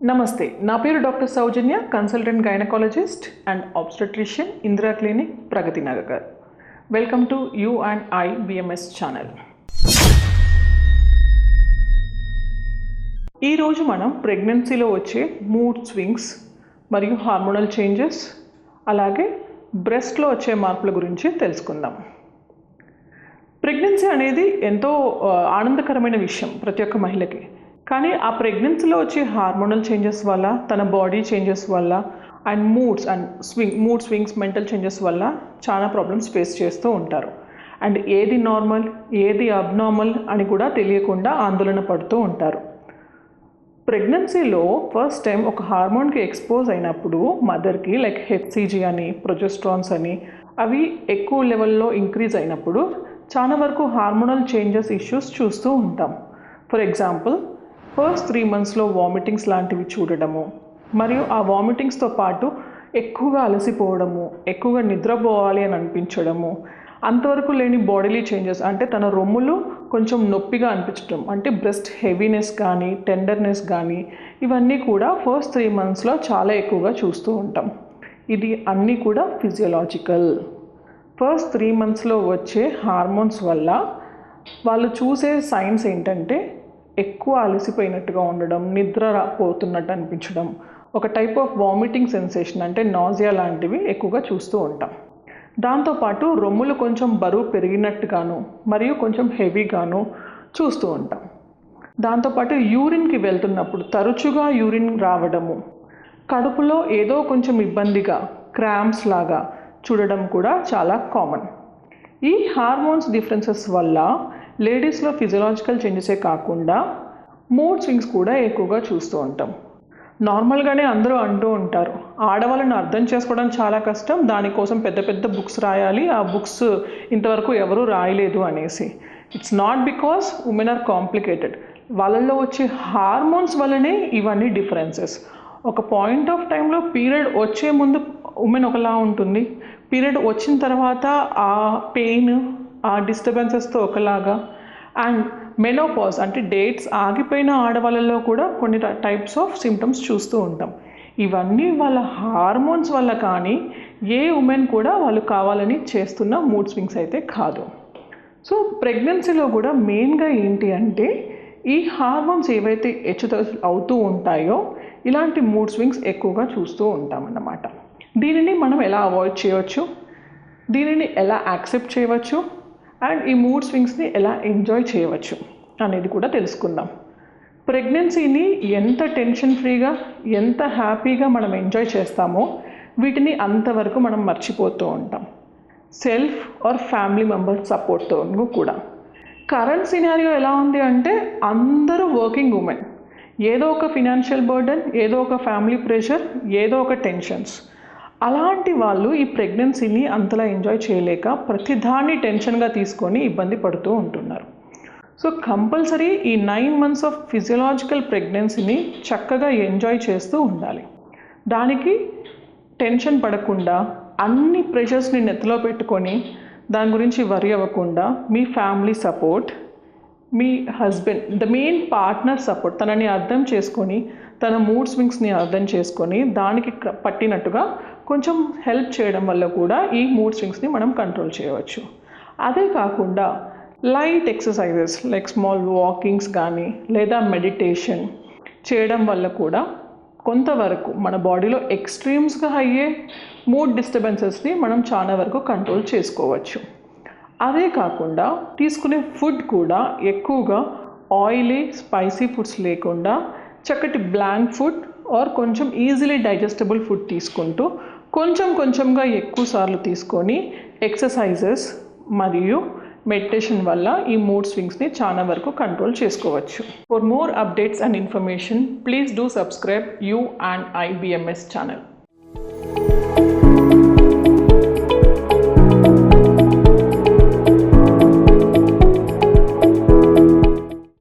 నమస్తే, నా పేరు doctor Soujanya, consultant gynaecologist and obstetrician, Indira clinic, Pragathi Nagar. Welcome to you and I BMS channel. ఈరోజు మనం ప్రెగ్నెన్సీలో వచ్చే మూడ్ స్వింగ్స్ మరియు హార్మోనల్ చేంజెస్, అలాగే బ్రెస్ట్లో వచ్చే మార్పుల గురించి తెలుసుకుందాం. ప్రెగ్నెన్సీ అనేది ఎంతో ఆనందకరమైన విషయం ప్రతి ఒక్క మహిళకి. కానీ ఆ ప్రెగ్నెన్సీలో వచ్చే హార్మోనల్ చేంజెస్ వల్ల, తన బాడీ చేంజెస్ వల్ల and mood swings, mental changes వల్ల చాలా ప్రాబ్లమ్స్ ఫేస్ చేస్తూ ఉంటారు. అండ్ ఏది నార్మల్, ఏది అబ్నార్మల్ అని కూడా తెలియకుండా ఆందోళన పడుతూ ఉంటారు. ప్రెగ్నెన్సీలో ఫస్ట్ టైం ఒక హార్మోన్కి ఎక్స్పోజ్ అయినప్పుడు మదర్కి లైక్ హెచ్సిజీ అని, ప్రొజెస్ట్రాన్స్ అని అవి ఎక్కువ లెవెల్లో ఇంక్రీజ్ అయినప్పుడు చాలా వరకు హార్మోనల్ చేంజెస్ ఇష్యూస్ చూస్తూ ఉంటాం. ఫర్ ఎగ్జాంపుల్, ఫస్ట్ 3 monthsలో వామిటింగ్స్ లాంటివి చూడడము, మరియు ఆ వామిటింగ్స్తో పాటు ఎక్కువగా అలసిపోవడము, ఎక్కువగా నిద్రపోవాలి అని అనిపించడము, అంతవరకు లేని బాడీలీ చేంజెస్ అంటే తన రొమ్ములు కొంచెం నొప్పిగా అనిపించడం, అంటే బ్రెస్ట్ హెవీనెస్ కానీ, టెండర్నెస్ కానీ, ఇవన్నీ కూడా ఫస్ట్ 3 monthsలో చాలా ఎక్కువగా చూస్తూ ఉంటాం. ఇది అన్నీ కూడా ఫిజియోలాజికల్. ఫస్ట్ 3 monthsలో వచ్చే హార్మోన్స్ వల్ల వాళ్ళు చూసే సైన్స్ ఏంటంటే ఎక్కువ అలసిపోయినట్టుగా ఉండడం, నిద్ర పోతున్నట్టు అనిపించడం, ఒక టైప్ ఆఫ్ వామిటింగ్ సెన్సేషన్ అంటే నాజియా లాంటివి ఎక్కువగా చూస్తూ ఉంటాం. దాంతోపాటు రొమ్ములు కొంచెం బరువు పెరిగినట్టుగాను మరియు కొంచెం హెవీగాను చూస్తూ ఉంటాం. దాంతోపాటు యూరిన్కి వెళ్తున్నప్పుడు తరచుగా యూరిన్ రావడము, కడుపులో ఏదో కొంచెం ఇబ్బందిగా క్రాంప్స్ లాగా చూడడం కూడా చాలా కామన్. ఈ హార్మోన్స్ డిఫరెన్సెస్ వల్ల లేడీస్లో ఫిజియలాజికల్ చేంజెసే కాకుండా మూడ్ స్వింగ్స్ కూడా ఎక్కువగా చూస్తూ ఉంటాం. నార్మల్గానే అందరూ అంటూ ఉంటారు, ఆడవాళ్ళని అర్థం చేసుకోవడం చాలా కష్టం, దానికోసం పెద్ద పెద్ద బుక్స్ రాయాలి, ఆ బుక్స్ ఇంతవరకు ఎవరూ రాయలేదు అనేసి. It's not because women are complicated. వాళ్ళల్లో వచ్చే హార్మోన్స్ వల్లనే ఇవన్నీ డిఫరెన్సెస్. ఒక పాయింట్ ఆఫ్ టైంలో పీరియడ్ వచ్చే ముందు ఉమెన్ ఒకలా ఉంటుంది, పీరియడ్ వచ్చిన తర్వాత ఆ పెయిన్, ఆ డిస్టర్బెన్సెస్తో ఒకలాగా, అండ్ మెనోపాజ్ అంటే డేట్స్ ఆగిపోయిన ఆడవాళ్ళలో కూడా కొన్ని టైప్స్ ఆఫ్ సిమ్టమ్స్ చూస్తూ ఉంటాం. ఇవన్నీ వాళ్ళ హార్మోన్స్ వల్ల, కానీ ఏ ఉమెన్ కూడా వాళ్ళు కావాలని చేస్తున్న మూడ్ స్వింగ్స్ అయితే కాదు. సో ప్రెగ్నెన్సీలో కూడా మెయిన్గా ఏంటి అంటే ఈ హార్మోన్స్ ఏవైతే హెచ్చుతగ్గులు అవుతూ ఉంటాయో ఇలాంటి మూడ్ స్వింగ్స్ ఎక్కువగా చూస్తూ ఉంటామన్నమాట. దీనిని మనం ఎలా అవాయిడ్ చేయవచ్చు, దీనిని ఎలా యాక్సెప్ట్ చేయవచ్చు, అండ్ ఈ మూడ్ స్వింగ్స్ని ఎలా ఎంజాయ్ చేయవచ్చు అనేది కూడా తెలుసుకుందాం. ప్రెగ్నెన్సీని ఎంత టెన్షన్ ఫ్రీగా, ఎంత హ్యాపీగా మనం ఎంజాయ్ చేస్తామో వీటిని అంతవరకు మనం మర్చిపోతూ ఉంటాం, సెల్ఫ్ ఆర్ ఫ్యామిలీ మెంబర్ సపోర్ట్తో కూడా. కరెంట్ సినారియో ఎలా ఉంది అంటే అందరూ వర్కింగ్ ఉమెన్, ఏదో ఒక ఫినాన్షియల్ బర్డెన్, ఏదో ఒక ఫ్యామిలీ ప్రెషర్, ఏదో ఒక టెన్షన్స్. అలాంటి వాళ్ళు ఈ ప్రెగ్నెన్సీని అంతలా ఎంజాయ్ చేయలేక ప్రతిదాన్ని టెన్షన్గా తీసుకొని ఇబ్బంది పడుతూ ఉంటున్నారు. సో కంపల్సరీ ఈ 9 months ఆఫ్ ఫిజియలాజికల్ ప్రెగ్నెన్సీని చక్కగా ఎంజాయ్ చేస్తూ ఉండాలి. దానికి టెన్షన్ పడకుండా, అన్ని ప్రెషర్స్ని నెత్తిలో పెట్టుకొని దాని గురించి వరి అవ్వకుండా మీ ఫ్యామిలీ సపోర్ట్, మీ husband, the main partner support, తనని అర్థం చేసుకొని, తన మూడ్ స్వింగ్స్ని అర్థం చేసుకొని దానికి పట్టినట్టుగా కొంచెం హెల్ప్ చేయడం వల్ల కూడా ఈ మూడ్ స్వింగ్స్ని మనం కంట్రోల్ చేయవచ్చు. అదే కాకుండా light exercises like small walkings కానీ లేదా మెడిటేషన్ చేయడం వల్ల కూడా కొంతవరకు మన బాడీలో ఎక్స్ట్రీమ్స్గా అయ్యే మూడ్ డిస్టర్బెన్సెస్ని మనం చాలా వరకు కంట్రోల్ చేసుకోవచ్చు. అదే కాకుండా తీసుకునే ఫుడ్ కూడా ఎక్కువగా ఆయిలీ, స్పైసీ ఫుడ్స్ లేకుండా చక్కటి బ్లాంక్ ఫుడ్ ఆర్ కొంచెం ఈజీలీ డైజెస్టబుల్ ఫుడ్ తీసుకుంటూ కొంచెంగా ఎక్కువ సార్లు తీసుకొని ఎక్సర్సైజెస్ మరియు మెడిటేషన్ వల్ల ఈ మూడ్ స్వింగ్స్ని చాలా వరకు కంట్రోల్ చేసుకోవచ్చు. For more updates and information please do subscribe you and I BMS channel.